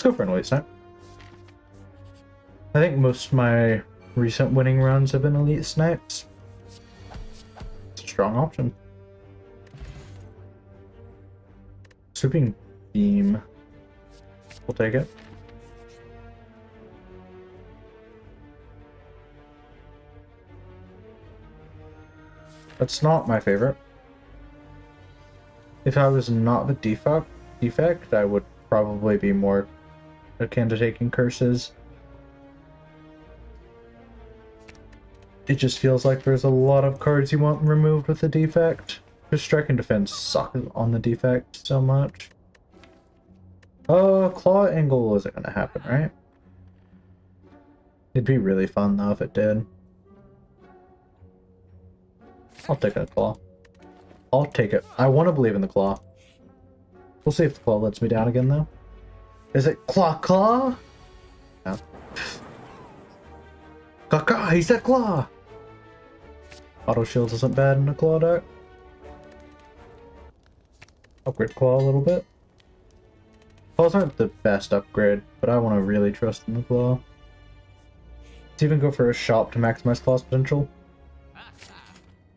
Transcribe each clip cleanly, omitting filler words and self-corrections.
Let's go for an elite snipe. I think most of my recent winning runs have been elite snipes. It's a strong option. Swooping beam. We'll take it. That's not my favorite. If I was not the defect, I would probably be more akin to taking curses. It just feels like there's a lot of cards you want removed with the defect. Just strike and defense suck on the defect so much. Claw angle isn't gonna happen, right? It'd be really fun though if it did. I'll take a claw. I'll take it. I want to believe in the claw. We'll see if the claw lets me down again though. Is it claw? No. Caw, he said claw! Auto shields isn't bad in a claw deck. Upgrade claw a little bit. Claws aren't the best upgrade, but I want to really trust in the claw. Let's even go for a shop to maximize claw's potential.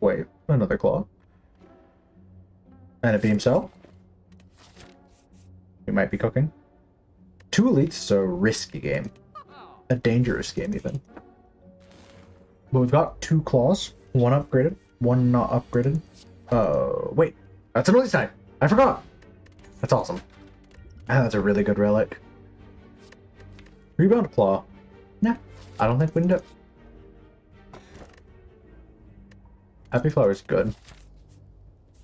Wait, another claw. And a beam cell. We might be cooking. 2 elites is a risky game. A dangerous game even. But we've got 2 claws. 1 upgraded, 1 not upgraded. Wait. That's an elite snipe! I forgot! That's awesome. Ah, that's a really good relic. Rebound claw. Nah, I don't think we need it. Happy Flower's good.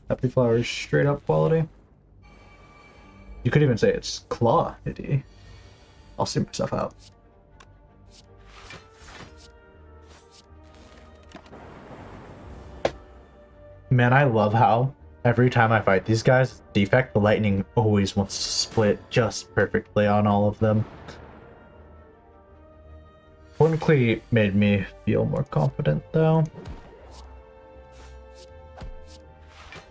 Happy Flower's straight up quality. You could even say it's claw itty. I'll see myself out. Man, I love how every time I fight these guys, defect, the lightning always wants to split just perfectly on all of them. Portly made me feel more confident though.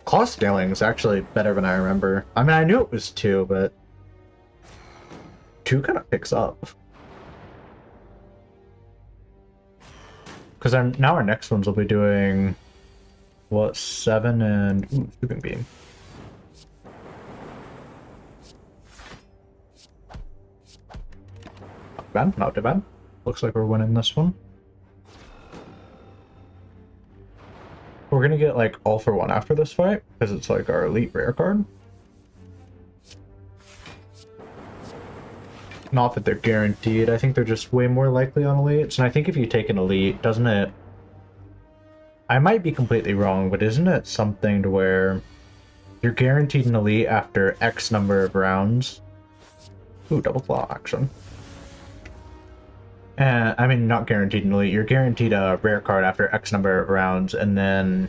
Claw scaling is actually better than I remember. I mean, I knew it was 2, but 2 kind of picks up. Because now our next ones will be doing, what, 7 and... Ooh, Swooping Beam. Not bad, not too bad. Looks like we're winning this one. We're gonna get like all for 1 after this fight, because it's like our elite rare card. Not that they're guaranteed, I think they're just way more likely on elites, and I think if you take an elite, doesn't it... I might be completely wrong, but isn't it something to where you're guaranteed an elite after X number of rounds? Ooh, double claw action. I mean, not guaranteed an elite, you're guaranteed a rare card after X number of rounds, and then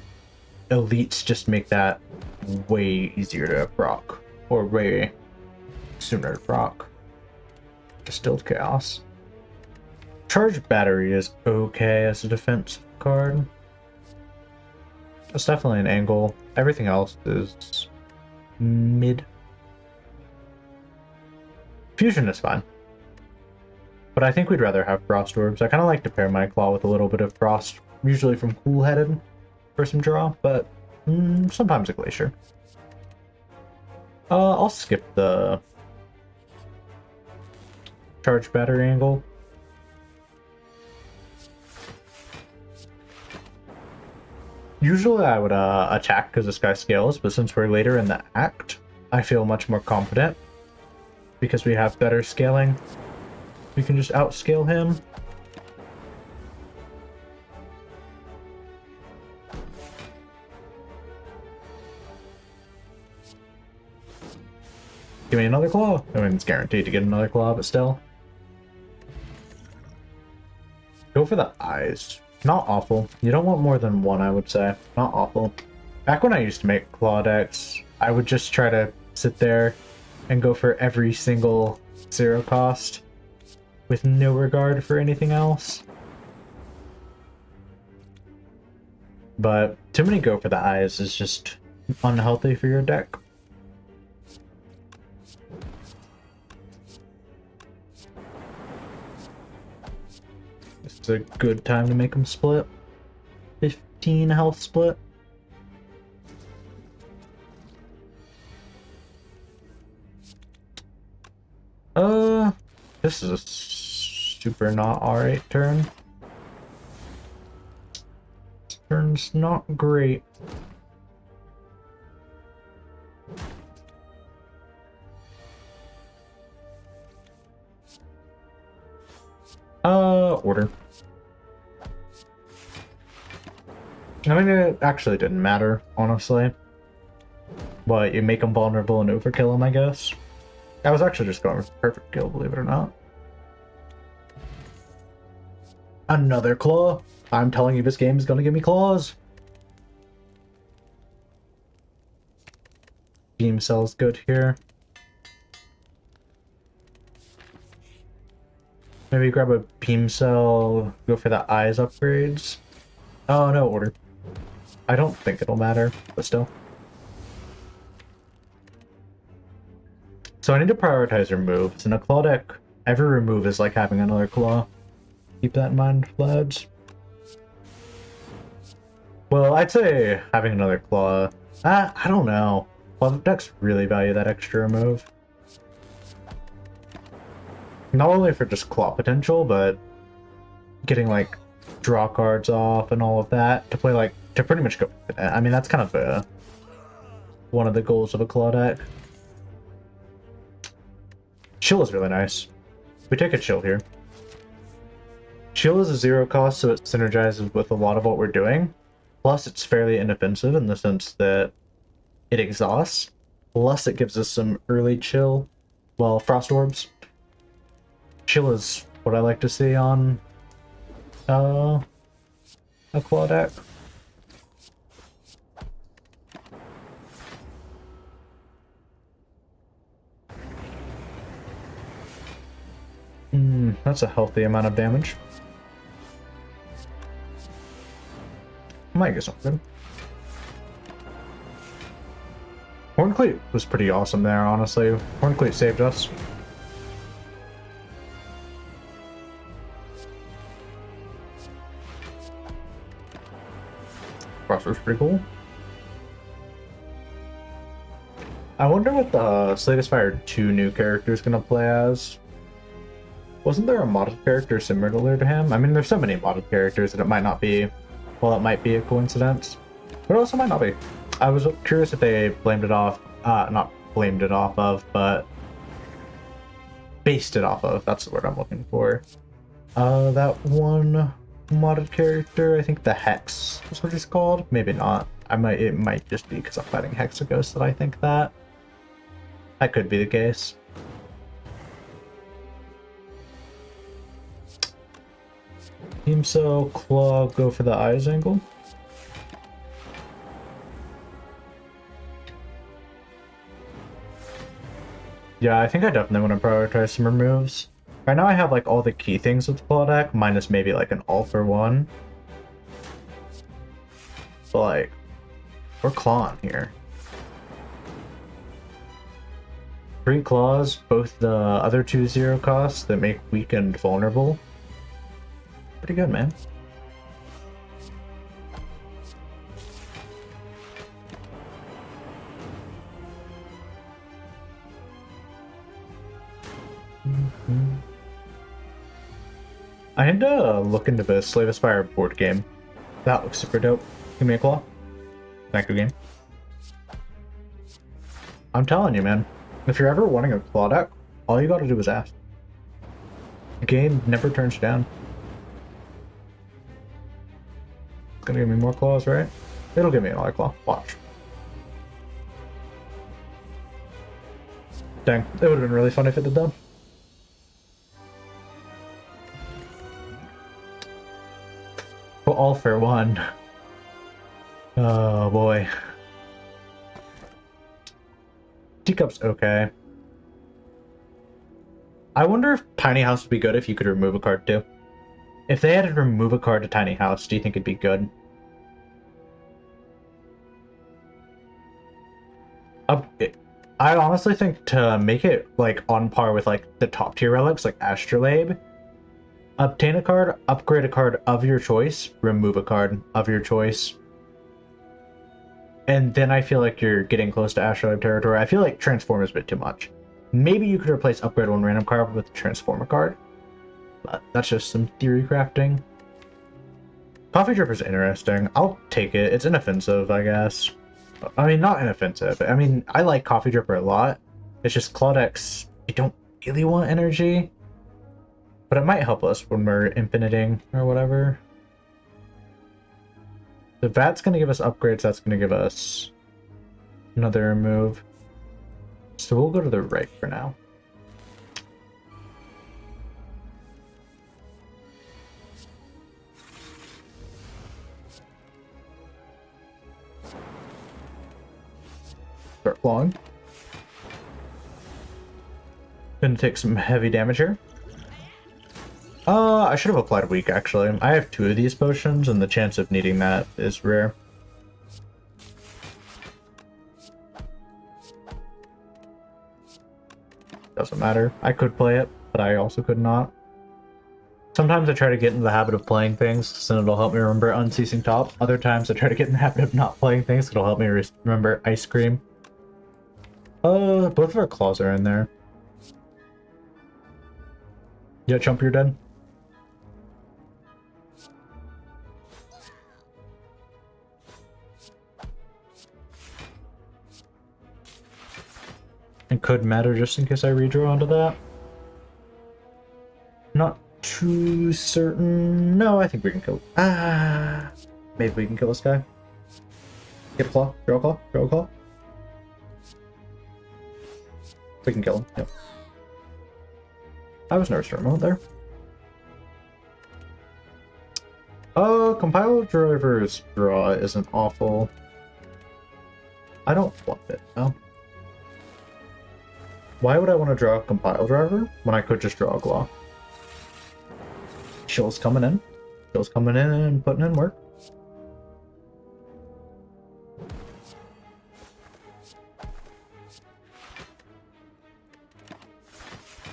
elites just make that way easier to proc, or way sooner to proc. Distilled Chaos. Charged Battery is okay as a defense card. It's definitely an angle. Everything else is mid. Fusion is fine. But I think we'd rather have Frost Orbs. I kind of like to pair my Claw with a little bit of Frost, usually from Cool-Headed for some draw, but sometimes a Glacier. I'll skip the Charged Battery angle. Usually I would attack because this guy scales, but since we're later in the act, I feel much more confident because we have better scaling. We can just outscale him. Give me another claw. I mean, it's guaranteed to get another claw, but still. Go for the eyes. Not awful. You don't want more than 1, I would say. Not awful. Back when I used to make claw decks, I would just try to sit there and go for every single 0 cost with no regard for anything else. But too many go for the eyes is just unhealthy for your deck. It's a good time to make them split. 15 health split. This is a super not alright turn. This turn's not great. Order. I mean, it actually didn't matter, honestly. But you make them vulnerable and overkill them, I guess. I was actually just going for perfect kill, believe it or not. Another claw. I'm telling you, this game is gonna give me claws. Beam cell's good here. Maybe grab a beam cell, go for the eyes upgrades. Oh, no, order. I don't think it'll matter, but still. So I need to prioritize removes. In a claw deck, every remove is like having another claw. Keep that in mind, lads. Well, I'd say having another claw. I don't know. Claw decks really value that extra remove. Not only for just claw potential, but getting like draw cards off and all of that to play like to pretty much go. I mean, that's kind of one of the goals of a claw deck. Chill is really nice. We take a chill here. Chill is a 0 cost, so it synergizes with a lot of what we're doing. Plus, it's fairly inoffensive in the sense that it exhausts. Plus, it gives us some early chill. Well, frost orbs. Chill is what I like to see on a claw deck. That's a healthy amount of damage. Might get something. Horncleat was pretty awesome there, honestly. Horncleat saved us. Crosser's pretty cool. I wonder what the Slay the Spire 2 new character is going to play as. Wasn't there a modded character similar to him? I mean, there's so many modded characters that it might not be... Well, it might be a coincidence. But it also might not be. I was curious if they blamed it off... not blamed it off of, but... based it off of. That's the word I'm looking for. That one modded character, I think the Hex is what he's called. Maybe not. It might just be because I'm fighting Hexaghost that I think that. That could be the case. Team Cell, Claw, go for the eyes angle. Yeah, I think I definitely want to prioritize some removes. Right now I have like all the key things with the Claw deck, minus maybe like an all for one. But like, we're clawing here. 3 claws, both the other 2 0 costs that make weakened vulnerable. Pretty good, man. I had to look into the Slay the Spire board game. That looks super dope. Give me a claw. Thank you, game. I'm telling you, man. If you're ever wanting a claw deck, all you gotta do is ask. The game never turns you down. It's gonna give me more claws, right? It'll give me another claw. Watch. Dang, it would have been really fun if it did that. But all for one. Oh boy. Teacup's okay. I wonder if Tiny House would be good if you could remove a card too. If they had to remove a card to Tiny House, do you think it'd be good? I honestly think to make it like on par with like the top tier relics like Astrolabe, obtain a card, upgrade a card of your choice, remove a card of your choice. And then I feel like you're getting close to Astrolabe territory. I feel like Transform is a bit too much. Maybe you could replace upgrade one random card with Transform a card. But that's just some theory crafting. Coffee Dripper's interesting. I'll take it. It's inoffensive, I guess. I mean, not inoffensive. I mean, I like Coffee Dripper a lot. It's just Claudex, you don't really want energy. But it might help us when we're infiniting or whatever. The Vat's going to give us upgrades. That's going to give us another move. So we'll go to the right for now. Start clawing. Gonna take some heavy damage here. I should have applied weak actually. I have 2 of these potions and the chance of needing that is rare. Doesn't matter. I could play it, but I also could not. Sometimes I try to get into the habit of playing things, so it'll help me remember Unceasing Top. Other times I try to get in the habit of not playing things, so it'll help me remember Ice Cream. Both of our claws are in there. Yeah, Chump, you're dead. It could matter just in case I redraw onto that. Not too certain. No, I think we can kill. Maybe we can kill this guy. Get a claw, draw a claw, draw a claw. We can kill him, yep. I was nervous for a moment there. Compile Driver's draw isn't awful. I don't want it, no. Why would I want to draw a Compile Driver when I could just draw a Claw? Shill's coming in. Shill's coming in and putting in work.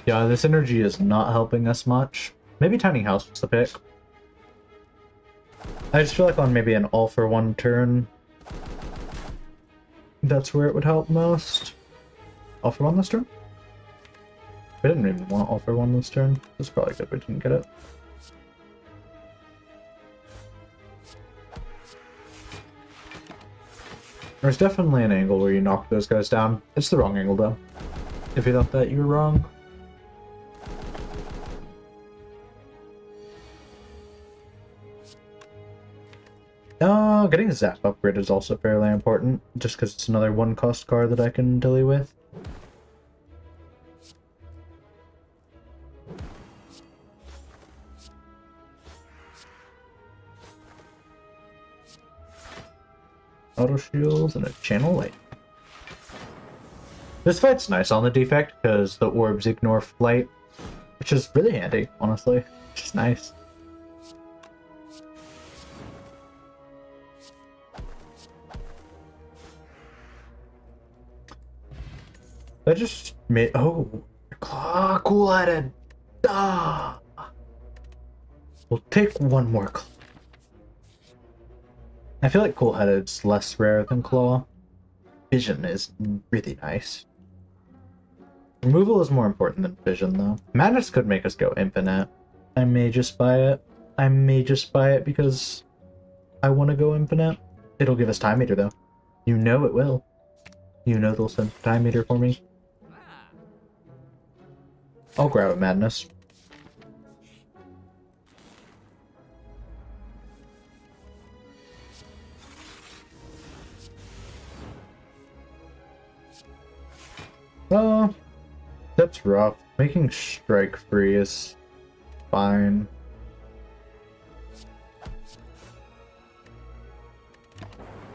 Yeah, this energy is not helping us much. Maybe Tiny House was the pick. I just feel like on maybe an all-for-one turn, that's where it would help most. All-for-one this turn? We didn't even want all-for-one this turn. It's probably good we didn't get it. There's definitely an angle where you knock those guys down. It's the wrong angle though. If you thought that you were wrong. Getting Zap upgrade is also fairly important, just because it's another 1-cost card that I can dilly with. Auto shields and a channel light. This fight's nice on the defect because the orbs ignore flight, which is really handy, honestly. It's just nice. That just made cool-headed. We'll take one more claw. I feel like cool-headed's less rare than claw. Vision is really nice. Removal is more important than vision, though. Madness could make us go infinite. I may just buy it. I may just buy it because I want to go infinite. It'll give us Time Meter, though. You know it will. You know they'll send Time Meter for me. I'll grab a Madness. That's rough. Making strike free is fine.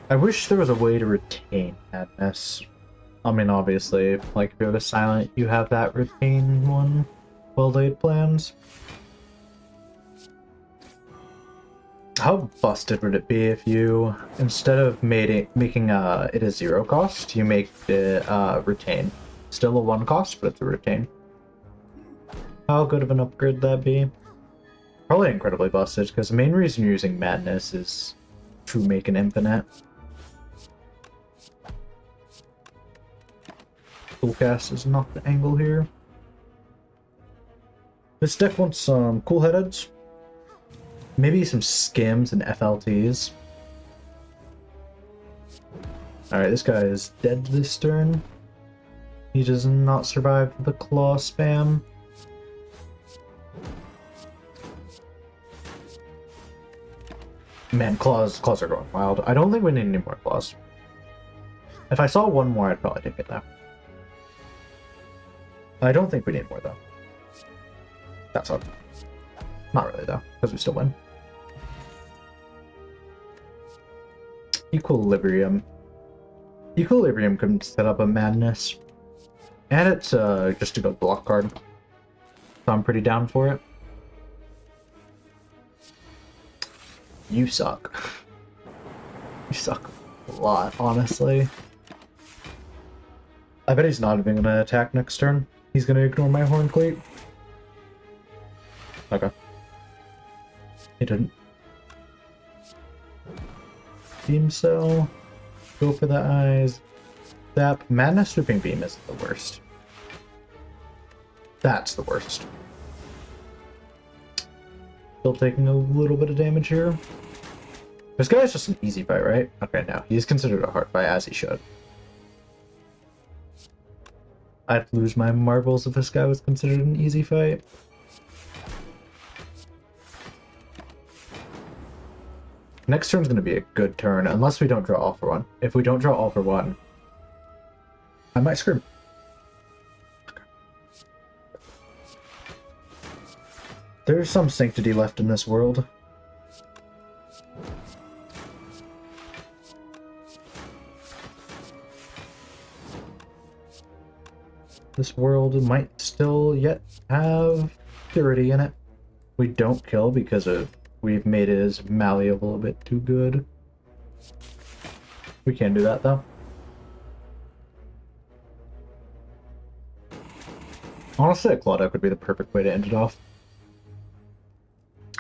I wish there was a way to retain Madness. I mean, obviously, like, if you have a silent, you have that retain one. Well-laid plans. How busted would it be if you, instead of making it a 0 cost, you make it retain? Still a 1 cost, but it's a retain. How good of an upgrade that'd be? Probably incredibly busted, because the main reason you're using Madness is to make an infinite. Fullcast is not the angle here. This deck wants some cool headeds. Maybe some skims and FLTs. Alright, this guy is dead this turn. He does not survive the claw spam. Man, claws are going wild. I don't think we need any more claws. If I saw one more, I'd probably take it though. I don't think we need more though. That's all. Not really though, because we still win. Equilibrium. Equilibrium can set up a Madness. And it's just a good block card. So I'm pretty down for it. You suck. You suck a lot, honestly. I bet he's not even gonna attack next turn. He's gonna ignore my Horn Cleat. Okay. He didn't. Beam Cell. Go for the eyes. Zap. Madness Swooping Beam is the worst. That's the worst. Still taking a little bit of damage here. This guy is just an easy fight, right? Okay, no. He's considered a hard fight, as he should. I'd lose my marbles if this guy was considered an easy fight. Next turn's going to be a good turn, unless we don't draw all for one. If we don't draw all for one, I might scream. Okay. There's some sanctity left in this world. This world might still yet have purity in it. We don't kill because we've made it as malleable a bit too good. We can do that though. Honestly, a claw deck would be the perfect way to end it off.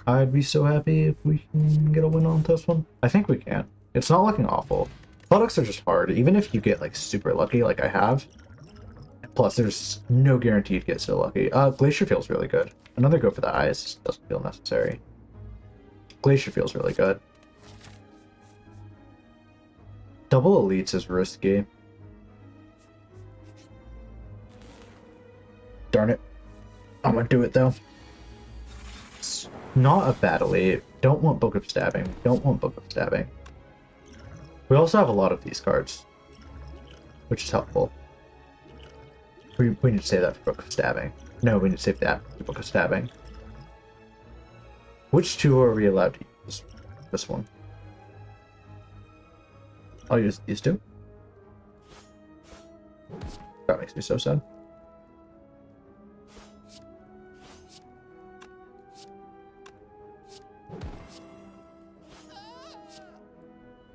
I'd be so happy if we can get a win on this one. I think we can. It's not looking awful. Claw decks are just hard, even if you get like super lucky like I have. Plus, there's no guarantee to get so lucky. Glacier feels really good. Another go for the eyes doesn't feel necessary. Glacier feels really good. Double elites is risky. Darn it. I'm gonna do it though. It's not a bad elite. Don't want Book of Stabbing. Don't want Book of Stabbing. We also have a lot of these cards, which is helpful. We need to save that for Book of Stabbing. No, we need to save that for Book of Stabbing. Which two are we allowed to use? This one. I'll use these two. That makes me so sad.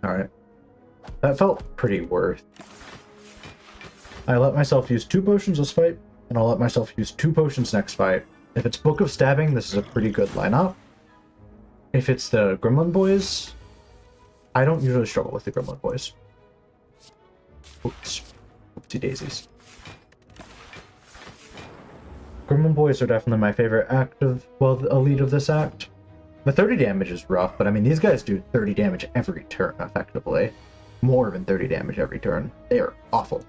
Alright. That felt pretty worth. I let myself use 2 potions this fight, and I'll let myself use 2 potions next fight. If it's Book of Stabbing, this is a pretty good lineup. If it's the Gremlin Boys, I don't usually struggle with the Gremlin Boys. Oops. Oopsie daisies. Gremlin Boys are definitely my favorite elite of this act. The 30 damage is rough, but I mean, these guys do 30 damage every turn, effectively. More than 30 damage every turn. They are awful.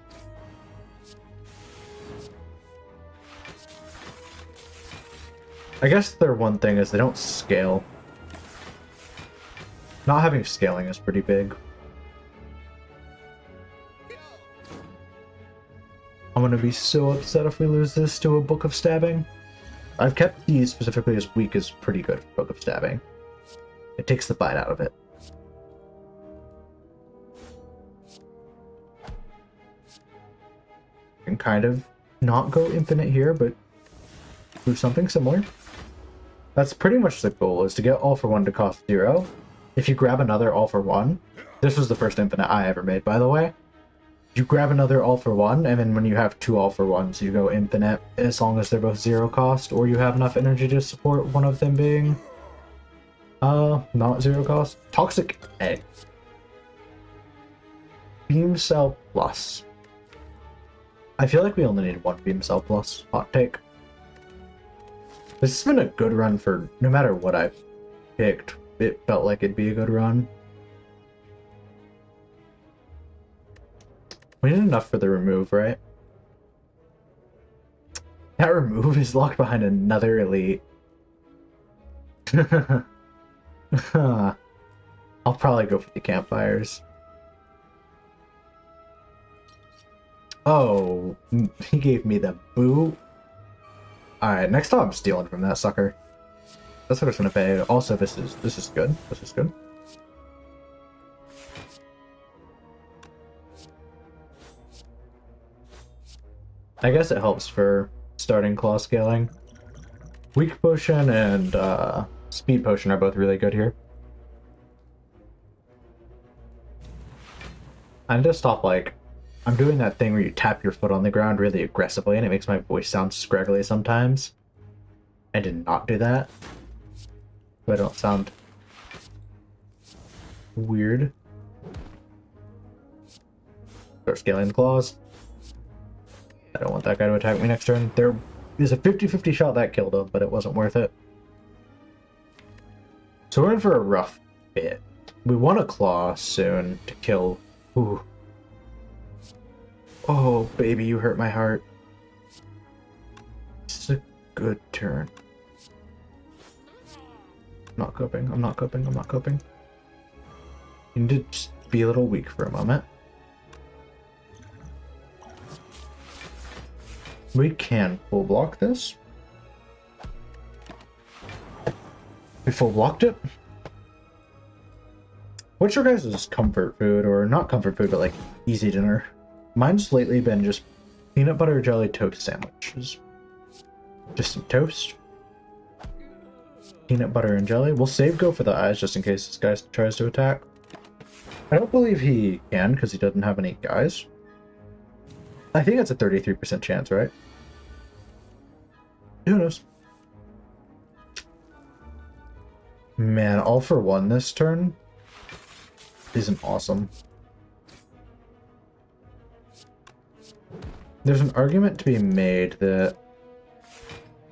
I guess their one thing is they don't scale. Not having scaling is pretty big. I'm gonna be so upset if we lose this to a Book of Stabbing. I've kept these specifically as weak as pretty good for Book of Stabbing. It takes the bite out of it. You can kind of not go infinite here, but do something similar. That's pretty much the goal, is to get all for one to cost 0, if you grab another all for one, this was the first infinite I ever made, by the way. You grab another all for one, and then when you have two all for ones, you go infinite as long as they're both 0 cost, or you have enough energy to support one of them being not 0 cost. Toxic Egg. Beam Cell Plus. I feel like we only need one Beam Cell Plus. Hot take. This has been a good run for no matter what I've picked. It felt like it'd be a good run. We need enough for the remove, right? That remove is locked behind another elite. I'll probably go for the campfires. Oh, he gave me the boot. Alright, next time I'm stealing from that sucker. That's what it's gonna pay. Also, this is good. This is good. I guess it helps for starting claw scaling. Weak potion and speed potion are both really good here. I need to stop, like, I'm doing that thing where you tap your foot on the ground really aggressively and it makes my voice sound scraggly sometimes. I did not do that. So I don't sound weird. Start scaling the claws. I don't want that guy to attack me next turn. There is a 50-50 shot that killed him, but it wasn't worth it. So we're in for a rough bit. We want a claw soon to kill. Ooh. Oh, baby, you hurt my heart. This is a good turn. I'm not coping. I'm not coping. I'm not coping. You need to just be a little weak for a moment. We can full block this. We full blocked it. What's your guys' comfort food, or not comfort food, but like easy dinner? Mine's lately been just peanut butter jelly toast sandwiches. Just some toast. Peanut butter and jelly. We'll save go for the eyes just in case this guy tries to attack. I don't believe he can because he doesn't have any guys. I think that's a 33% chance, right? Who knows? Man, all for one this turn isn't awesome. There's an argument to be made that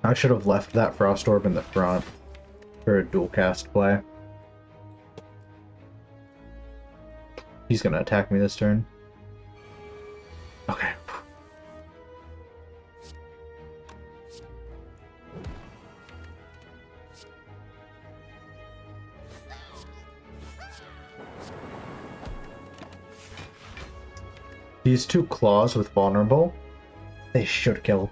I should have left that Frost Orb in the front for a dual cast play. He's gonna attack me this turn. Okay. These two claws with vulnerable, they should kill.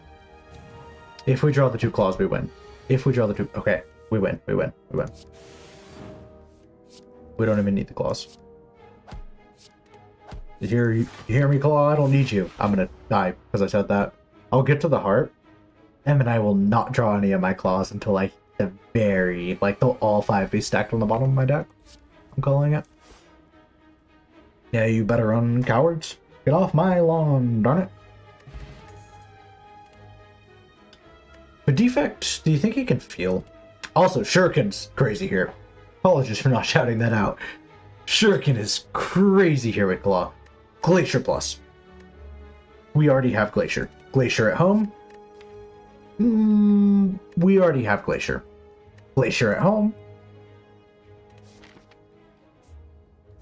If we draw the two claws, we win. If we draw the two... Okay, we win, we win, we win. We don't even need the claws. You hear me, claw? I don't need you. I'm gonna die because I said that. I'll get to the heart, and then I will not draw any of my claws until like the very... Like, they'll all 5 be stacked on the bottom of my deck. I'm calling it. Yeah, you better run, cowards. Get off my lawn, darn it. But Defect, do you think he can feel? Also, Shuriken's crazy here. Apologies for not shouting that out. Shuriken is crazy here with Claw. Glacier Plus. We already have Glacier. Glacier at home? We already have Glacier. Glacier at home?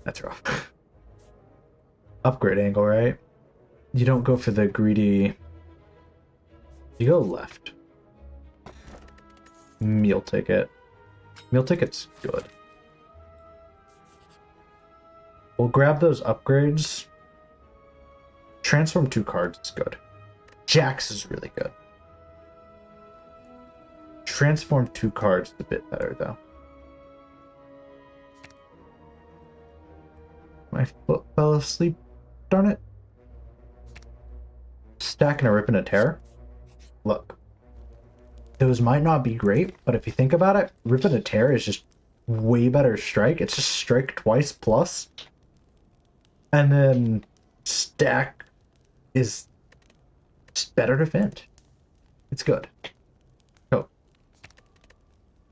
That's rough. Upgrade angle, right? You don't go for the greedy... You go left. Meal ticket. Meal ticket's good. We'll grab those upgrades. Transform 2 cards is good. Jax is really good. Transform 2 cards is a bit better, though. My foot fell asleep. Darn it. Stack and a rip and a tear. Look. Those might not be great, but if you think about it, rip and a tear is just way better strike. It's just strike twice plus. And then stack is just better defend. It's good. Oh.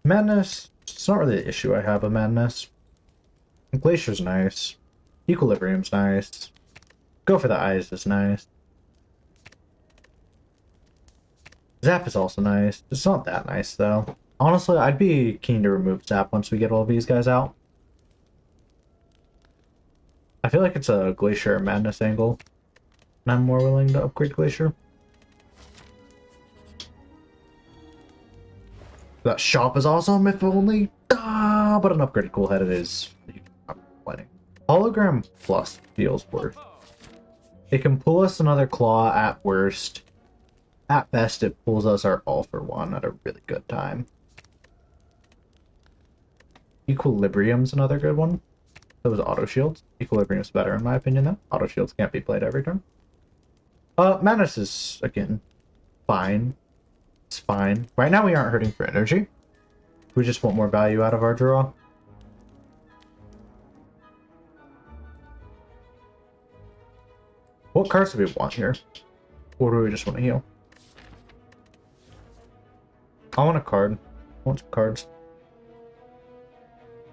Madness, it's not really the issue I have with Madness. Glacier's nice. Equilibrium's nice. Go for the Eyes is nice. Zap is also nice. It's not that nice, though. Honestly, I'd be keen to remove Zap once we get all these guys out. I feel like it's a Glacier Madness angle, and I'm more willing to upgrade Glacier. That shop is awesome, if only. But an upgraded Cool Headed is plenty. Hologram Plus feels worth. It can pull us another Claw at worst. At best, it pulls us our All for One at a really good time. Equilibrium's another good one. Those Auto Shields. Equilibrium's better in my opinion, though. Auto Shields can't be played every turn. Madness is, again, fine. It's fine. Right now we aren't hurting for energy. We just want more value out of our draw. What cards do we want here? Or do we just want to heal? I want a card. I want some cards.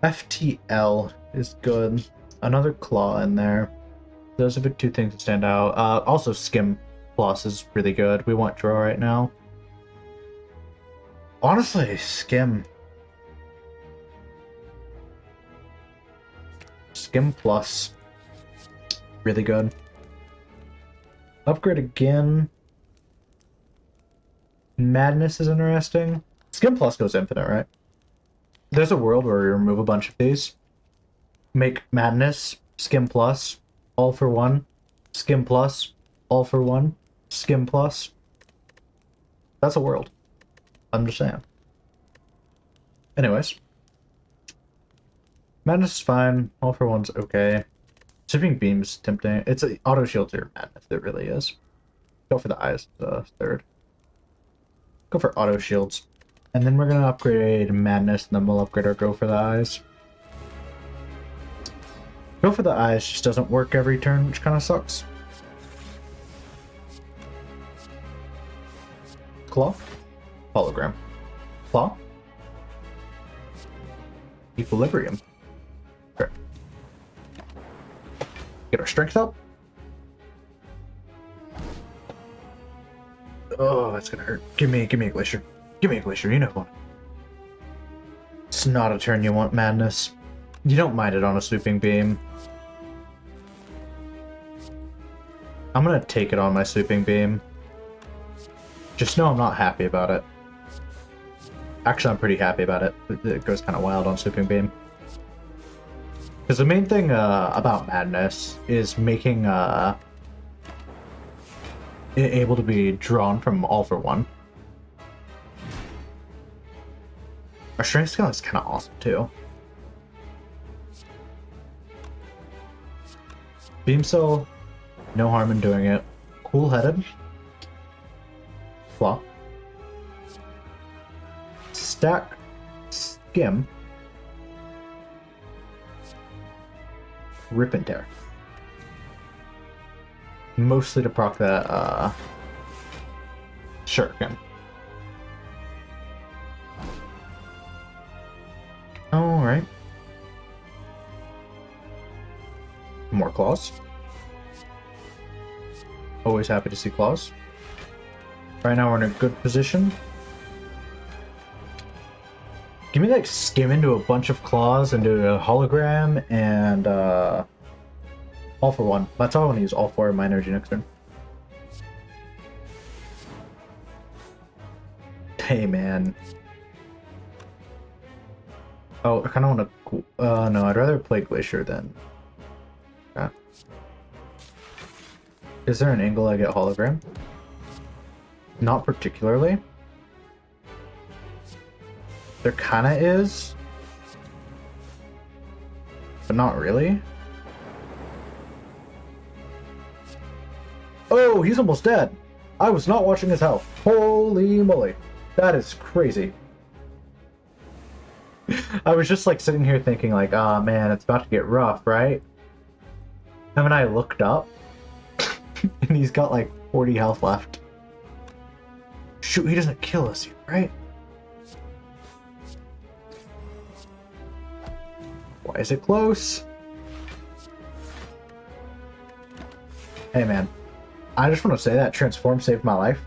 FTL is good. Another Claw in there. Those are the two things that stand out. Also, Skim Plus is really good. We want draw right now. Honestly, Skim Plus. Really good. Upgrade again. Madness is interesting. Skim Plus goes infinite, right? There's a world where we remove a bunch of these. Make Madness, Skim Plus, All for One, Skim Plus, All for One, Skim Plus. That's a world. I'm just saying. Anyways. Madness is fine. All for One's okay. Sweeping Beam's tempting. It's a Auto Shields or Madness. It really is. Go for the Eyes, third. Go for Auto Shields. And then we're going to upgrade Madness, and then we'll upgrade our Go for the Eyes. Go for the Eyes just doesn't work every turn, which kind of sucks. Claw. Hologram. Claw. Equilibrium. Okay. Get our strength up. Oh, that's gonna hurt. Give me a Glacier. Give me a Glacier, you know what. It's not a turn you want, Madness. You don't mind it on a Sweeping Beam. I'm gonna take it on my Sweeping Beam. Just know I'm not happy about it. Actually, I'm pretty happy about it. It goes kind of wild on Sweeping Beam. Because the main thing about Madness is making it able to be drawn from All for One. Our Strength Skill is kind of awesome, too. Beam Cell, no harm in doing it. Cool Headed. Claw. Stack. Skim. Rip and Tear. Mostly to proc that, Shuriken. Alright. More claws. Always happy to see claws. Right now we're in a good position. Give me like Skim into a bunch of claws into a hologram and All for One. That's all I want to use all four of my energy next turn. Hey man. Oh, I kind of want to. No, I'd rather play Glacier than. Okay. Is there an angle I get hologram? Not particularly. There kind of is. But not really. Oh, he's almost dead. I was not watching his health. Holy moly. That is crazy. I was just like sitting here thinking like, ah man, it's about to get rough, right? And then I looked up, and he's got like 40 health left. Shoot, he doesn't kill us here, right? Why is it close? Hey man, I just want to say that transform saved my life.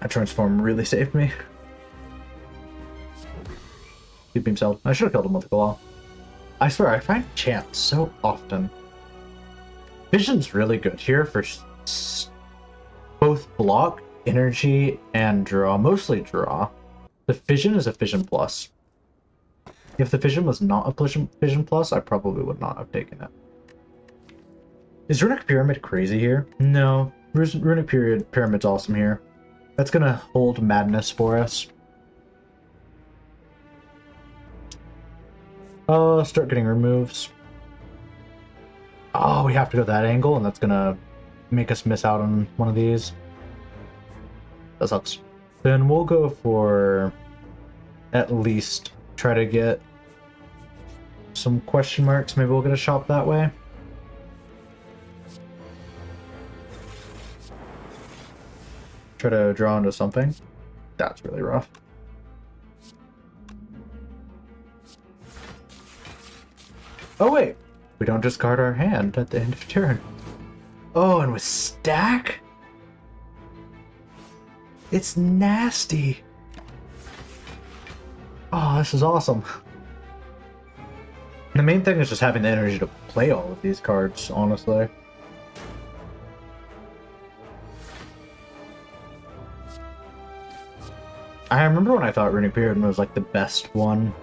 That transform really saved me. Keep himself. I should have killed him with the claw. I swear, I find chance so often. Vision's really good here for both block, energy, and draw. Mostly draw. The Fission is a Fission plus. If the Fission was not a Fission plus, I probably would not have taken it. Is Runic Pyramid crazy here? No. Runic Pyramid's awesome here. That's gonna hold madness for us. Start getting removes. Oh, we have to go that angle, and that's gonna make us miss out on one of these. That sucks. Then we'll go for at least try to get some question marks. Maybe we'll get a shop that way. Try to draw into something. That's really rough. Oh wait, we don't discard our hand at the end of turn. Oh, and with stack? It's nasty. Oh, this is awesome. The main thing is just having the energy to play all of these cards, honestly. I remember when I thought Runic Pyramid was like the best one.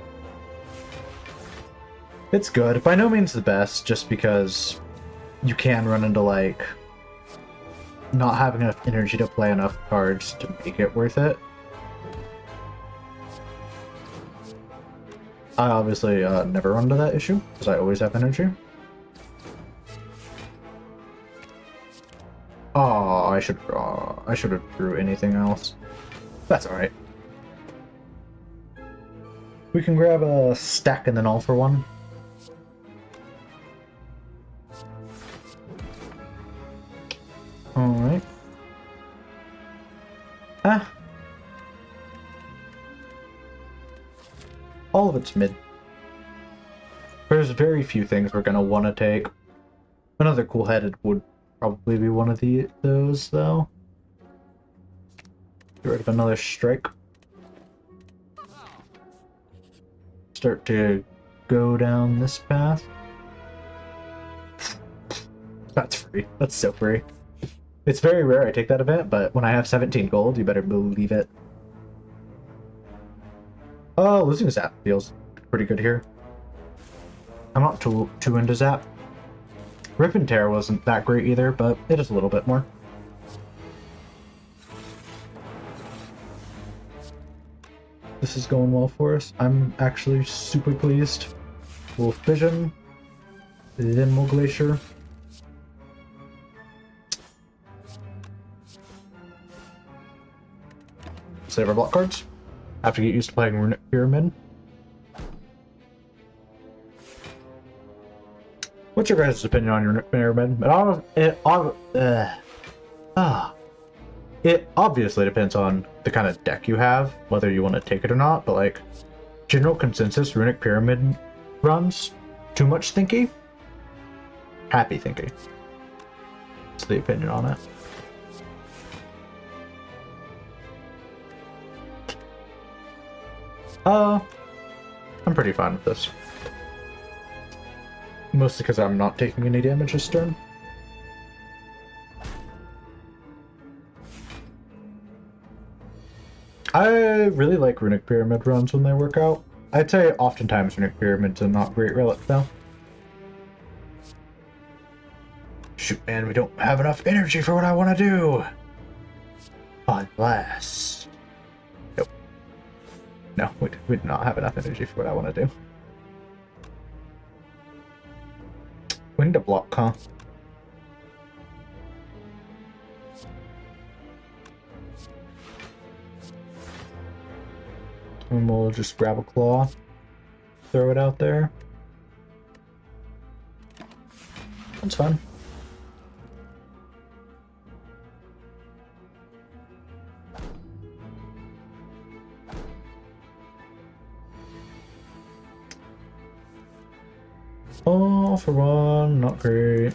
It's good. By no means the best, just because you can run into like not having enough energy to play enough cards to make it worth it. I obviously never run into that issue, because I always have energy. Oh, I should have drew anything else. That's alright. We can grab a stack and then all for one. Alright. All of it's mid. There's very few things we're gonna want to take. Another cool-headed would probably be one of those, though. Get rid of another strike. Start to go down this path. That's free. That's so free. It's very rare I take that event, but when I have 17 gold, you better believe it. Oh, losing Zap feels pretty good here. I'm not too into Zap. Rip and Tear wasn't that great either, but it is a little bit more. This is going well for us. I'm actually super pleased. We'll Fission, then we'll Glacier. Save our block cards. Have to get used to playing Runic Pyramid. What's your guys' opinion on Runic Pyramid? It obviously depends on the kind of deck you have, whether you want to take it or not, but like, general consensus, Runic Pyramid runs too much thinky. Happy thinky. That's the opinion on it. I'm pretty fine with this. Mostly because I'm not taking any damage this turn. I really like Runic Pyramid runs when they work out. I'd say oftentimes Runic Pyramid's a not great relic though. Shoot man, we don't have enough energy for what I want to do! Unless... Nope. No, we do not have enough energy for what I want to do. We need a block, huh? And we'll just grab a claw, throw it out there. That's fine. Oh, for one, not great.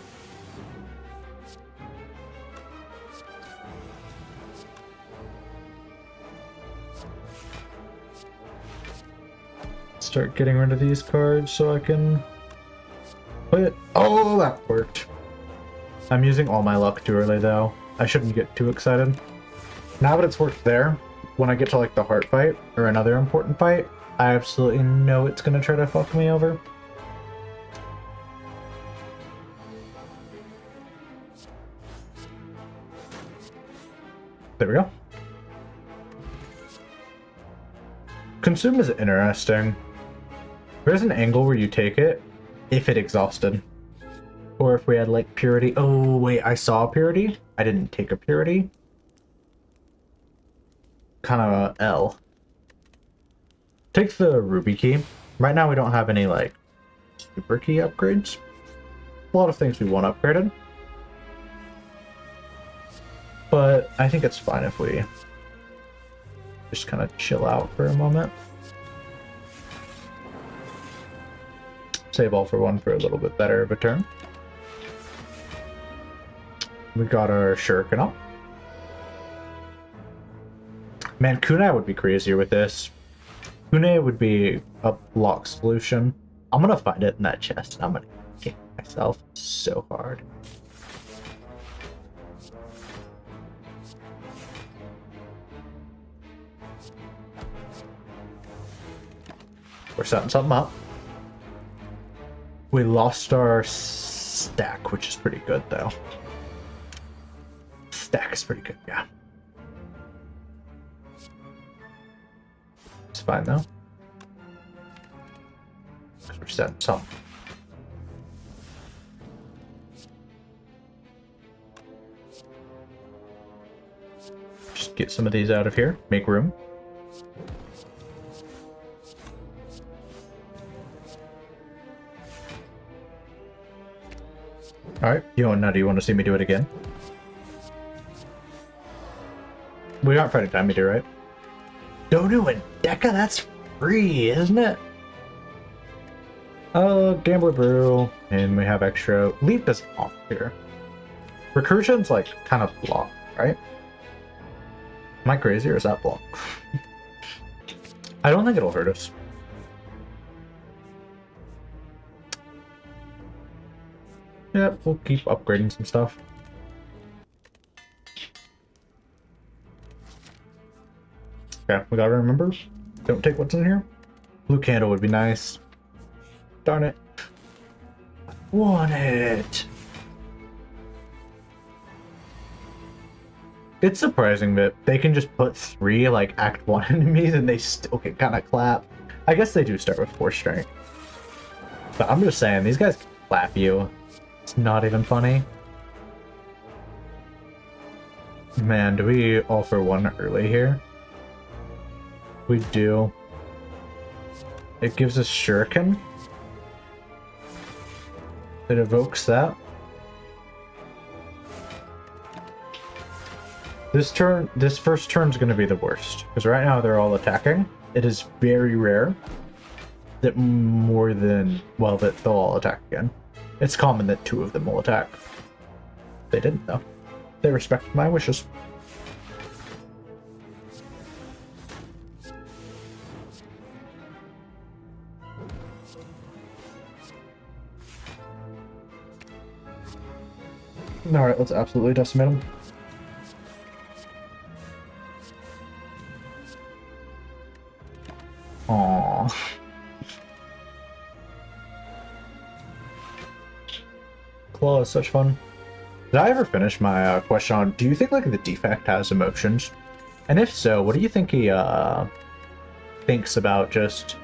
Start getting rid of these cards so I can play it. Oh, that worked. I'm using all my luck too early though. I shouldn't get too excited. Now that it's worked there, when I get to like the heart fight or another important fight, I absolutely know it's gonna try to fuck me over. There we go. Consume is interesting. There's an angle where you take it if it exhausted. Or if we had like purity. Oh wait, I saw purity. I didn't take a purity. Kind of L. Take the ruby key. Right now we don't have any like super key upgrades. A lot of things we want upgraded. But I think it's fine if we just kind of chill out for a moment. Save all for one for a little bit better of a turn. We got our shuriken up. Man, kunai would be crazier with this. Kunai would be a block solution. I'm gonna find it in that chest. I'm gonna kick myself so hard. We're setting something up. We lost our stack, which is pretty good, though. Stack is pretty good, yeah. It's fine, though. Because we're setting something. Just get some of these out of here. Make room. Alright, do you want to see me do it again? We aren't fighting time meter, right? Donu and Deca, that's free, isn't it? Gambler Brew, and we have extra. Leap is off here. Recursion's like kind of block, right? Am I crazy or is that block? I don't think it'll hurt us. Yep, we'll keep upgrading some stuff. Okay, we gotta remember, don't take what's in here. Blue candle would be nice. Darn it. I want it! It's surprising that they can just put 3 like Act 1 enemies and they still can kind of clap. I guess they do start with 4 strength. But I'm just saying, these guys can clap you. It's not even funny. Man, do we all for one early here? We do. It gives us shuriken. It evokes that. This first turn's gonna be the worst. Because right now they're all attacking. It is very rare that that they'll all attack again. It's common that 2 of them will attack. They didn't, though. They respect my wishes. Alright, let's absolutely decimate them. Aww. Claw is such fun. Did I ever finish my question on, do you think like the defect has emotions? And if so, what do you think he thinks about just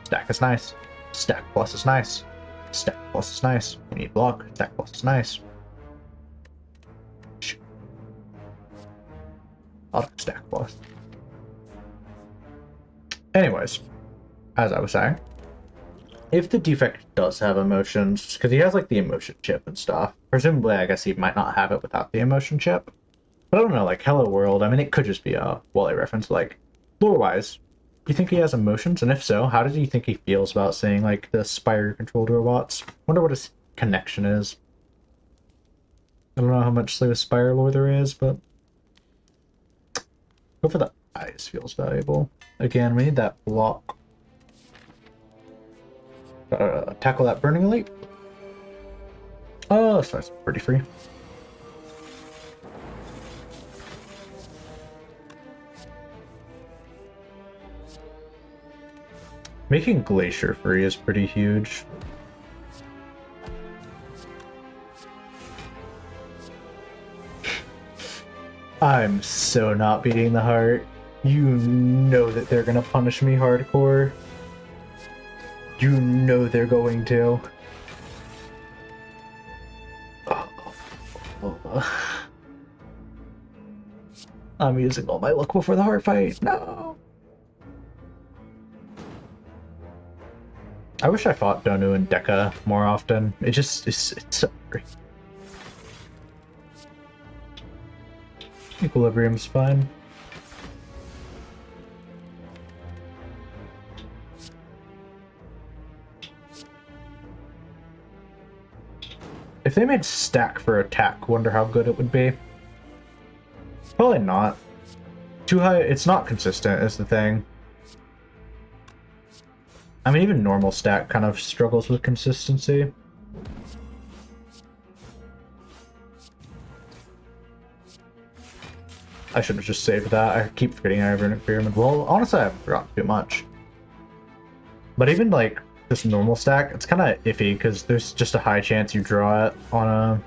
stack is nice, stack plus is nice, stack plus is nice, we need block, stack plus is nice. Auto stack plus. Anyways, as I was saying, if the defect does have emotions, because he has like the emotion chip and stuff, presumably I guess he might not have it without the emotion chip. But I don't know, like Hello World, I mean, it could just be a Wally reference, like, lore-wise, do you think he has emotions? And if so, how does he think he feels about seeing, like, the Spire-controlled robots? Wonder what his connection is. I don't know how much Slay the Spire lore there is, but... Go for the eyes, feels valuable. Again, we need that block. Tackle that Burning Elite. Oh, so that's pretty free. Making Glacier free is pretty huge. I'm so not beating the heart. You know that they're gonna punish me hardcore. You know they're going to. I'm using all my luck before the heart fight. No! I wish I fought Donu and Deka more often. It's so great. Equilibrium's fine. If they made stack for attack, wonder how good it would be. Probably not. Too high, it's not consistent is the thing. I mean, even normal stack kind of struggles with consistency. I should have just saved that. I keep forgetting I have an experiment. Well, honestly, I haven't forgotten too much. But even, like, this normal stack, it's kind of iffy, because there's just a high chance you draw it on a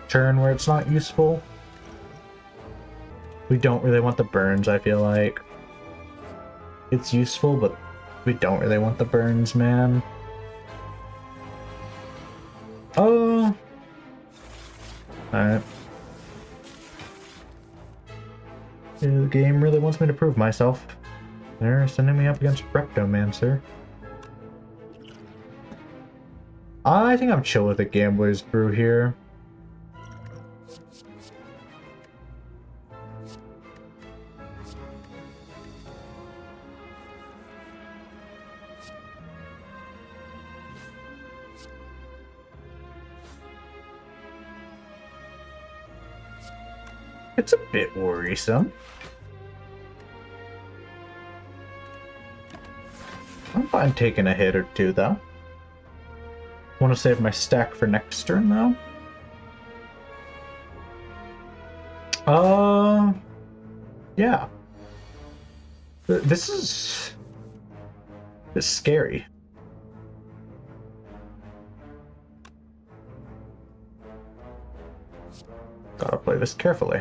turn where it's not useful. We don't really want the burns, I feel like. It's useful, but we don't really want the burns, man. Oh. Alright. The game really wants me to prove myself. They're sending me up against Reptomancer. I think I'm chill with the Gambler's Brew here. It's a bit worrisome. I'm fine taking a hit or two, though. Want to save my stack for next turn, though? Yeah. This is scary. Gotta play this carefully.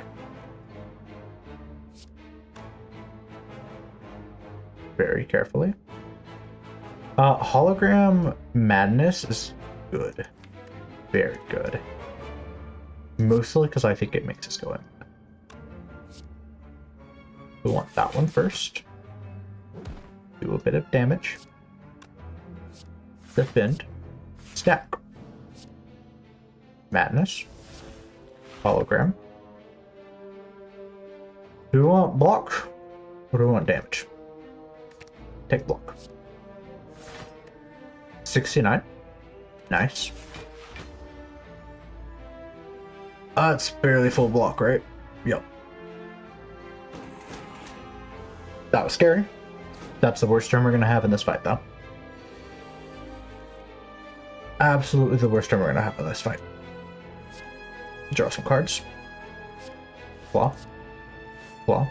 Very carefully. Hologram Madness is good. Very good. Mostly because I think it makes us go in. We want that one first. Do a bit of damage. Defend. Stack. Madness. Hologram. Do we want block? Or do we want damage? Take block. 69. Nice. It's barely full block, right? Yep. That was scary. That's the worst turn we're going to have in this fight, though. Absolutely the worst turn we're going to have in this fight. Draw some cards. Claw. Claw.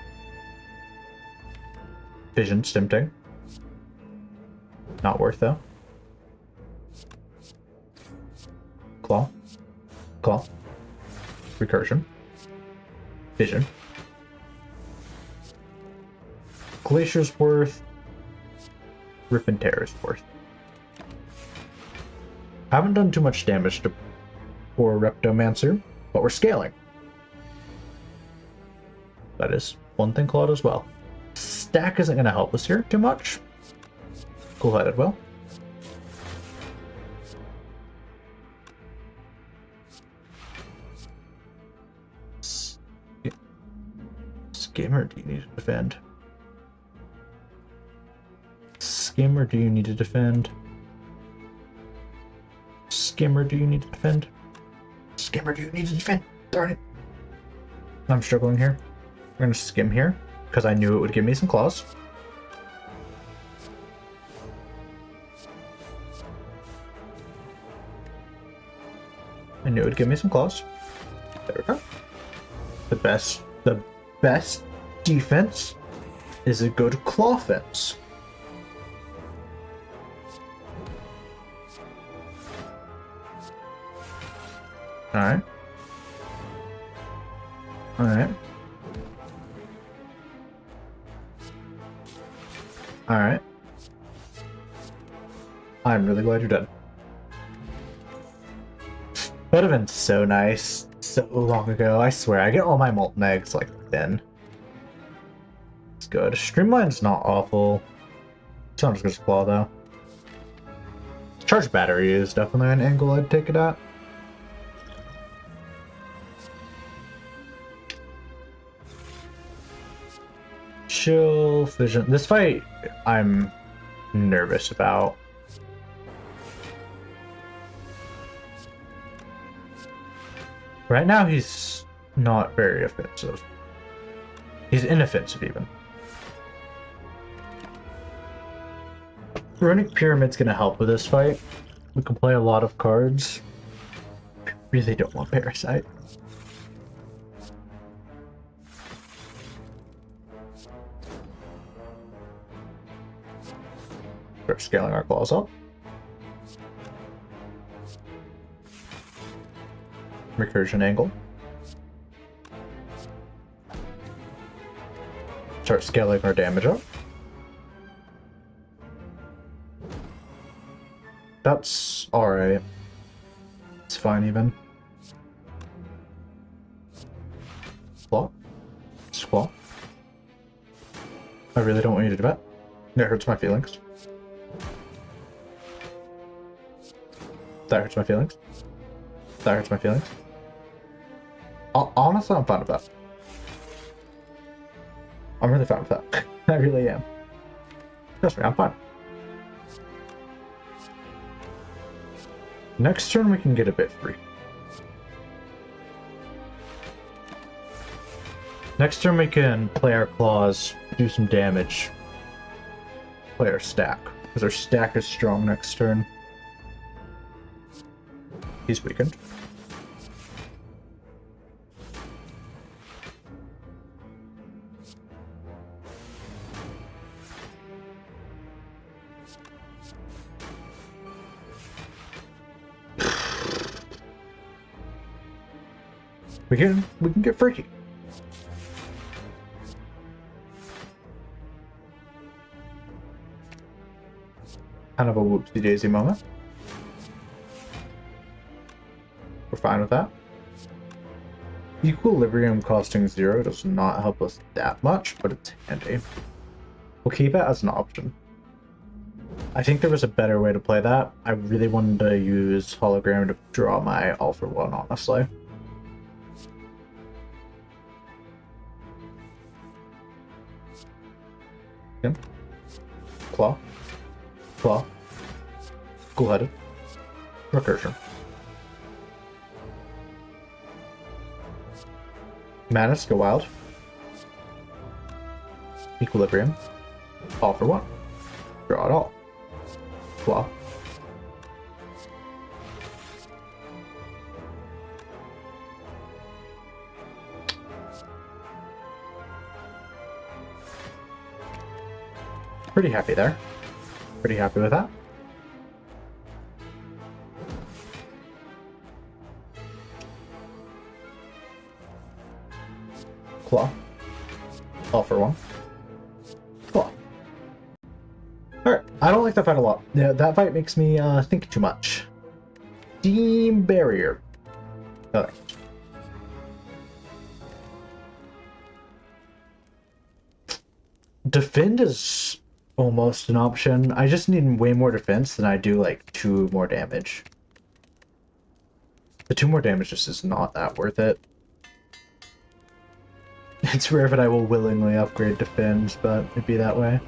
Vision, Stimting. Not worth, though. Claw. Claw. Recursion. Vision. Glacier's worth. Rip and Tear is worth. Haven't done too much damage to poor Reptomancer, but we're scaling. That is one thing Claude as well. Stack. stack isn't going to help us here too much. Cool-headed will. Skimmer, do you need to defend? Skimmer, do you need to defend? Skimmer, do you need to defend? Skimmer, do you need to defend? Darn it. I'm struggling here. We're gonna skim here, because I knew it would give me some claws. I knew it would give me some claws. There we go. The best defense is a good claw fence. Alright. Alright. Alright. I'm really glad you're dead. Would have been so nice so long ago. I swear, I get all my molten eggs like then. It's good. Streamline's not awful. It's not as good as Claw though. Charged battery is definitely an angle I'd take it at. Chill vision. This fight I'm nervous about. Right now he's not very offensive. He's inoffensive even. Runic Pyramid's gonna help with this fight. We can play a lot of cards. I really don't want Parasite. Start scaling our claws up. Recursion angle. Start scaling our damage up. That's alright. It's fine even. Claw. Squaw. I really don't want you to do that. That hurts my feelings. That hurts my feelings. That hurts my feelings. Honestly, I'm fine with that. I'm really fine with that. I really am. Trust me, I'm fine. Next turn we can get a bit free. Next turn we can play our claws, do some damage, play our stack, because our stack is strong next turn. He's weakened. We can get freaky. Kind of a whoopsie daisy moment. We're fine with that. Equilibrium costing 0 does not help us that much, but it's handy. We'll keep it as an option. I think there was a better way to play that. I really wanted to use hologram to draw my all for one, honestly. Claw. Claw. Cool-headed. Recursion. Manus, go wild. Equilibrium. All for one. Draw it all. Claw. Pretty happy there. Pretty happy with that. Claw. All for one. Claw. Alright, I don't like that fight a lot. Yeah, that fight makes me think too much. Steam Barrier. Okay. Defend is almost an option. I just need way more defense than I do like 2 more damage. The 2 more damage just is not that worth it. It's rare that I will willingly upgrade defend, but it'd be that way.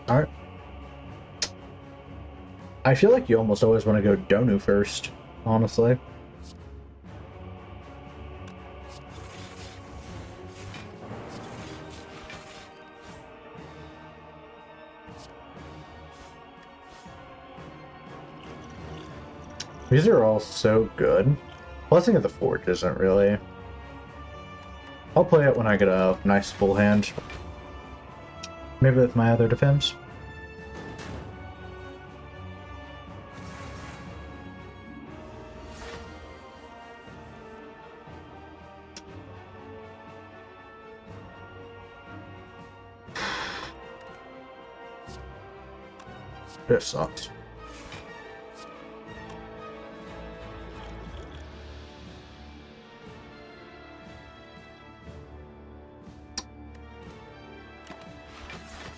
Alright. I feel like you almost always want to go Donu first, honestly. These are all so good. Blessing of the Forge isn't really. I'll play it when I get a nice full hand. Maybe with my other defense. This sucks.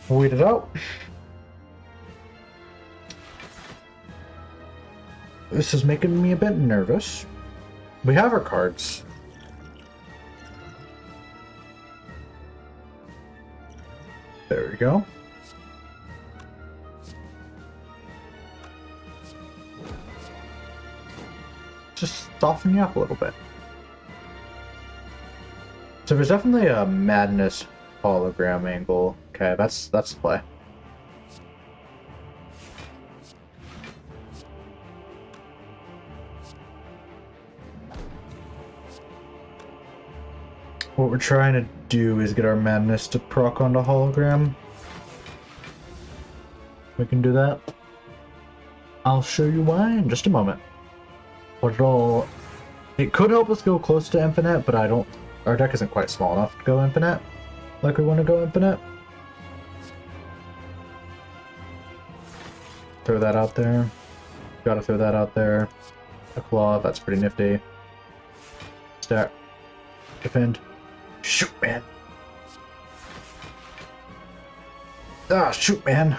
Wait it out. This is making me a bit nervous. We have our cards. There we go. Just soften you up a little bit. So there's definitely a Madness hologram angle. Okay, that's the play. What we're trying to do is get our Madness to proc onto hologram. We can do that. I'll show you why in just a moment. But it could help us go close to infinite, but I don't. Our deck isn't quite small enough to go infinite. Like we want to go infinite. Throw that out there. Gotta throw that out there. A claw, that's pretty nifty. Stack. Defend. Shoot, man. Ah, shoot, man.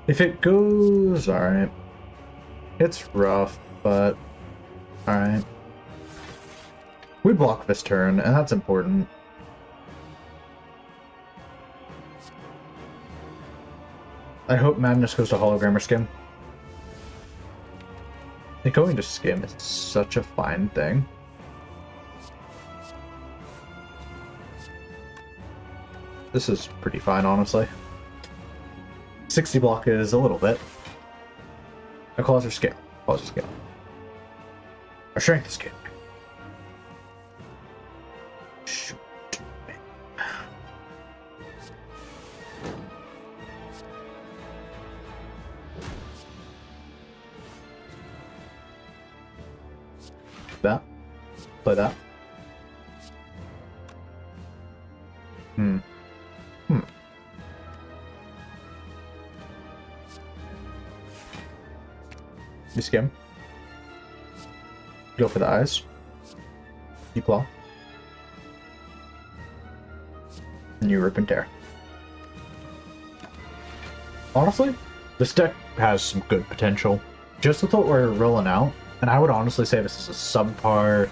If it goes, alright. It's rough, but alright. We block this turn, and that's important. I hope Madness goes to hologram or skim. Like, going to skim is such a fine thing. This is pretty fine, honestly. 60 block is a little bit. Our claws are scale. Claws are scale. Our strength is scale. Shoot. That. Play that. You skim. Go for the eyes. You claw. And you rip and tear. Honestly, this deck has some good potential. Just with what we're rolling out, and I would honestly say this is a subpar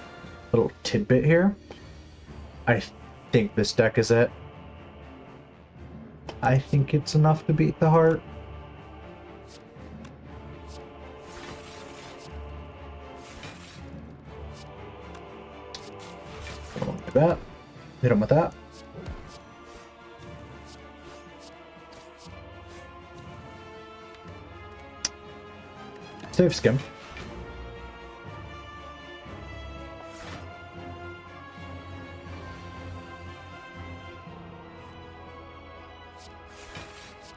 little tidbit here. I think this deck is it. I think it's enough to beat the heart. That. Hit him with that. Save skim.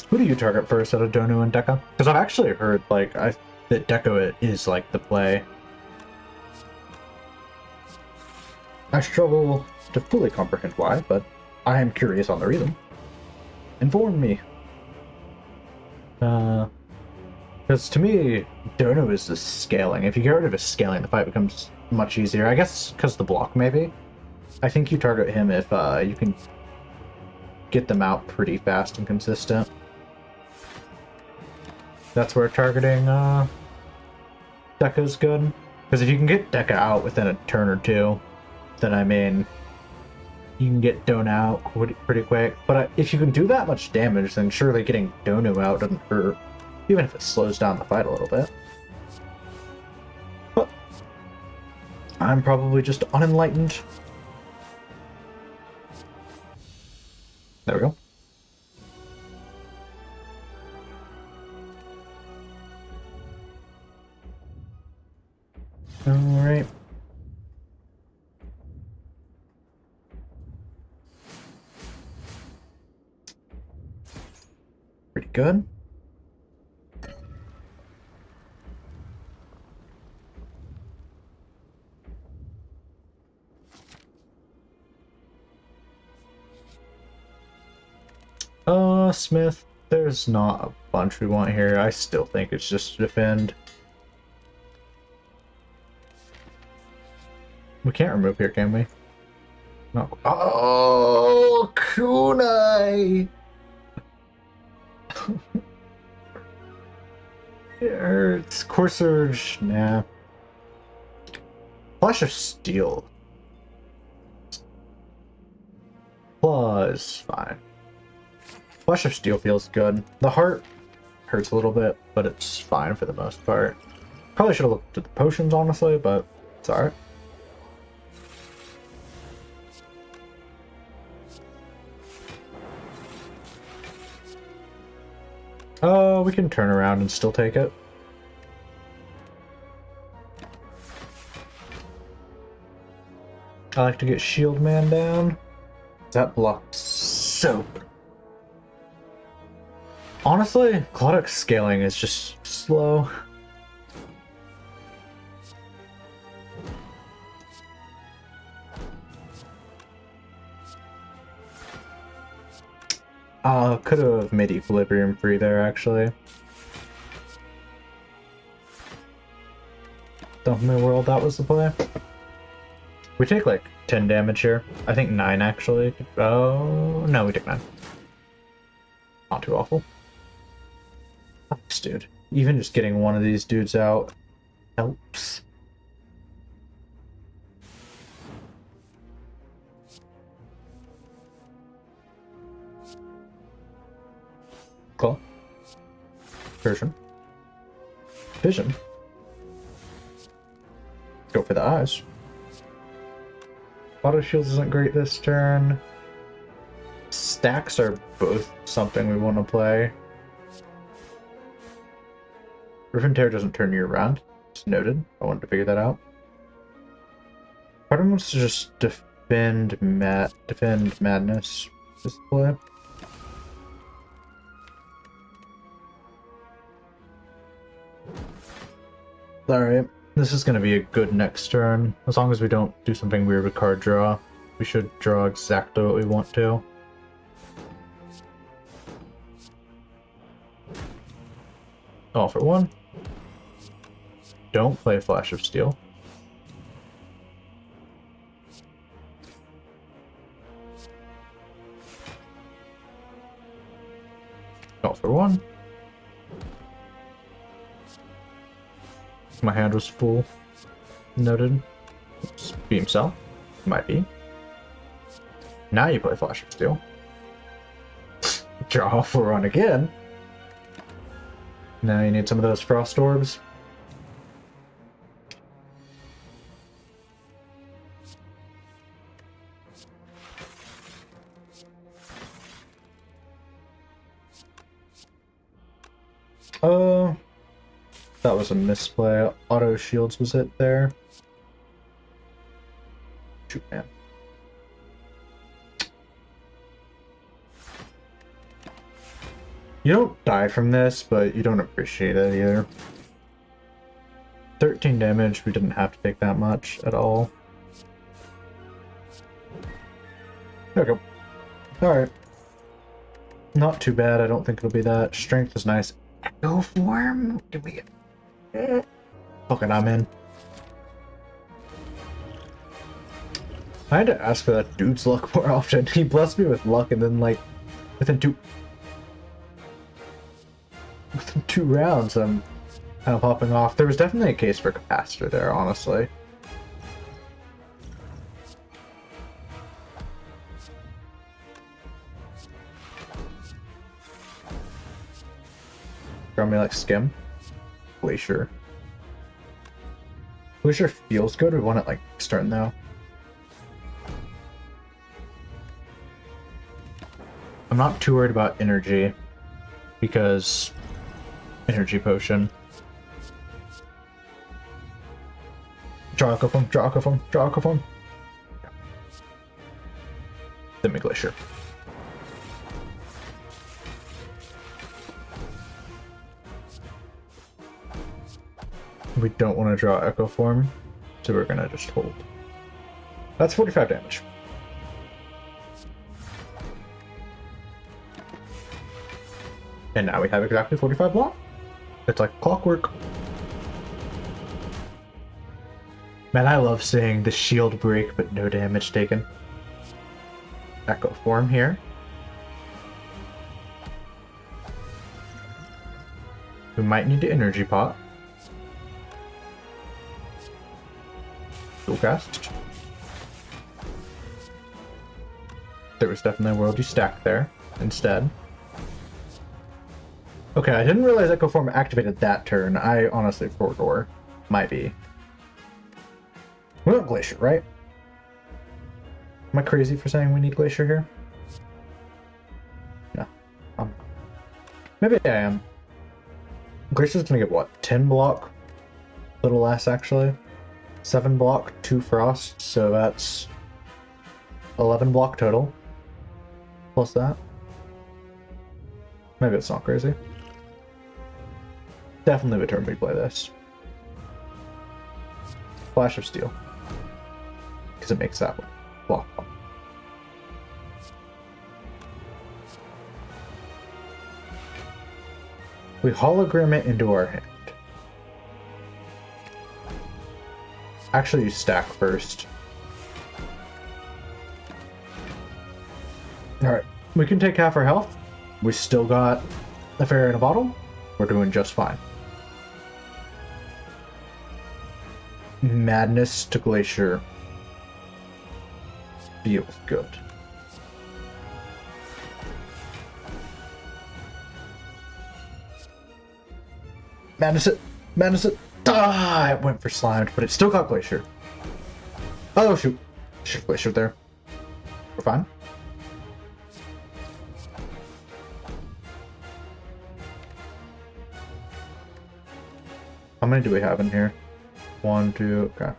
Who do you target first out of Donu and Deca? Because I've actually heard like that Deco is like the play. I struggle to fully comprehend why, but I am curious on the reason. Inform me. Because to me, Dono is the scaling. If you get rid of his scaling, the fight becomes much easier. I guess because the block, maybe. I think you target him if you can get them out pretty fast and consistent. That's where targeting Deca is good. Because if you can get Deca out within a turn or two, then I mean, you can get Dono out pretty quick. But if you can do that much damage, then surely getting Dono out doesn't hurt. Even if it slows down the fight a little bit. But I'm probably just unenlightened. There we go. Alright. Pretty good. Smith, there's not a bunch we want here. I still think it's just to defend. We can't remove here, can we? No. Oh, kunai! It hurts. Core Surge, nah. Flash of Steel. Claw is fine. Flash of Steel feels good. The heart hurts a little bit, but it's fine for the most part. Probably should have looked at the potions, honestly, but it's alright. Oh, we can turn around and still take it. I like to get Shield Man down. That blocked so. Honestly, Clodic's scaling is just slow. Could have made Equilibrium free there, actually. Dump me world, that was the play. We take like 10 damage here. I think 9 actually. Oh, no, we take 9. Not too awful. Thanks, dude. Even just getting one of these dudes out helps. Cool. Version. Vision. Go for the eyes. Auto shields isn't great this turn. Stacks are both something we want to play. Riven Tear doesn't turn year round. It's noted. I wanted to figure that out. Part of me wants to just defend madness this play. Alright, this is going to be a good next turn. As long as we don't do something weird with card draw, we should draw exactly what we want to. All for one. Don't play Flash of Steel. All for one. My hand was full. Noted. Oops. Beam Cell. Might be. Now you play Flash of Steel. Draw for run again. Now you need some of those Frost Orbs. That was a misplay. Auto shields was it there? Shoot, man. You don't die from this, but you don't appreciate it either. 13 damage, we didn't have to take that much at all. There we go. Alright. Not too bad, I don't think it'll be that. Strength is nice. Go form? Did we get... Fucking, I'm in. I had to ask for that dude's luck more often. He blessed me with luck, and then, like, within two rounds, I'm kind of popping off. There was definitely a case for capacitor there, honestly. Draw me like Skim. Glacier. Glacier feels good. We want it like starting though. I'm not too worried about energy because energy potion. Draw a couple, draw a couple, draw a couple. Then me Glacier. We don't want to draw Echo Form, so we're gonna just hold. That's 45 damage. And now we have exactly 45 block. It's like clockwork. Man, I love seeing the shield break, but no damage taken. Echo Form here. We might need to energy pot. Dual cast. There was definitely a worldy stack there instead. Okay, I didn't realize Echo Form activated that turn. I honestly forgot. Might be. We want Glacier, right? Am I crazy for saying we need Glacier here? No. Maybe I am. Glacier's gonna get what? 10 block? A little less, actually. 7 block, 2 frost, so that's 11 block total. Plus that. Maybe it's not crazy. Definitely the turn we play this. Flash of Steel. Because it makes that one. Block. We hologram it into our hand. Actually, you stack first. Alright, we can take half our health. We still got a fairy in a bottle. We're doing just fine. Madness to Glacier feels good. Madness it! Madness it! Ah! It went for Slimed, but it still got Glacier. Oh shoot! Should have Glacier there. We're fine. How many do we have in here? 1, 2, okay.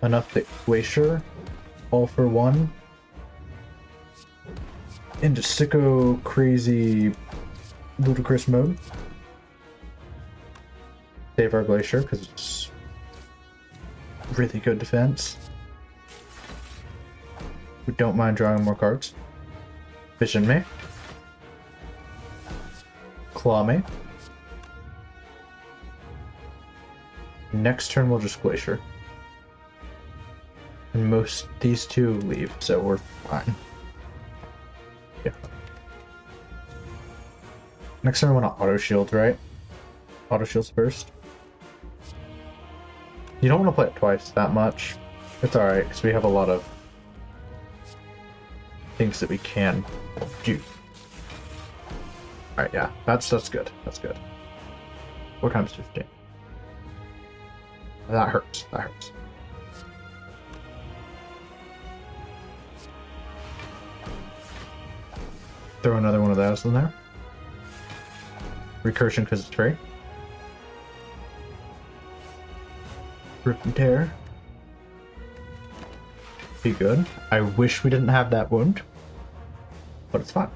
Enough that Glacier, all for 1. Into sicko crazy ludicrous mode. Save our Glacier because it's really good defense. We don't mind drawing more cards. Vision me. Claw me. Next turn we'll just Glacier. And these two leave, so we're fine. Yeah. Next turn I want to auto shield, right? Auto shields first. You don't want to play it twice that much. It's alright, because we have a lot of things that we can do. Alright, yeah, that's good. That's good. 4 times 15. That hurts. That hurts. Throw another one of those in there. Recursion because it's free. Rip and tear. Be good. I wish we didn't have that wound, but it's fine.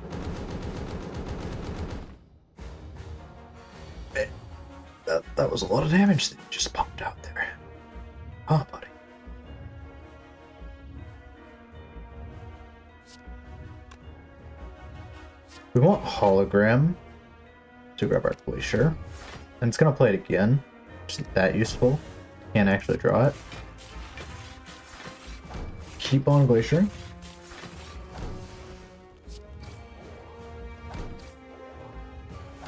That was a lot of damage that just popped out there. Huh, buddy? We want hologram. to grab our Glacier. And it's gonna play it again. Which isn't that useful. Can't actually draw it. Keep on Glacier.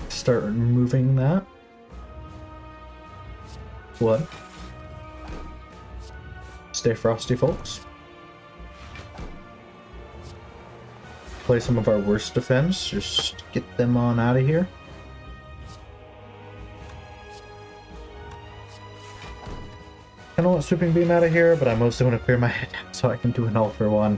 Start removing that. Blood. Stay frosty, folks. Play some of our worst defense. Just get them on out of here. I don't want Sweeping Beam out of here, but I mostly want to clear my head so I can do an all for one.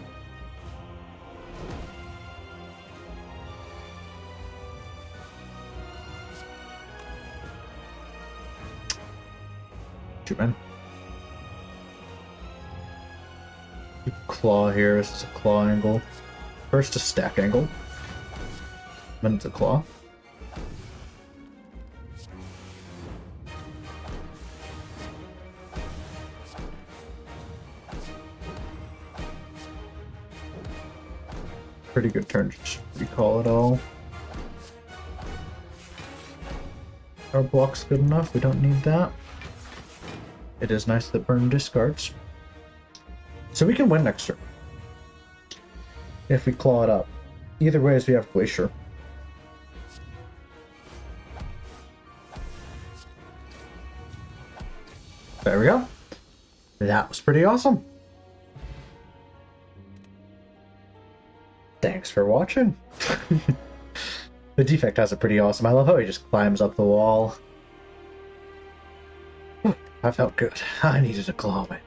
Shoot, man. Claw here. This is a claw angle. First a stack angle. Then it's a claw. Pretty good turn to just recall it all. Our block's good enough, we don't need that. It is nice that Burn discards. So we can win next turn. If we claw it up. Either way, as we have Glacier. There we go. That was pretty awesome. Thanks for watching. The defect has it pretty awesome. I love how he just climbs up the wall. I felt good. I needed a claw, man.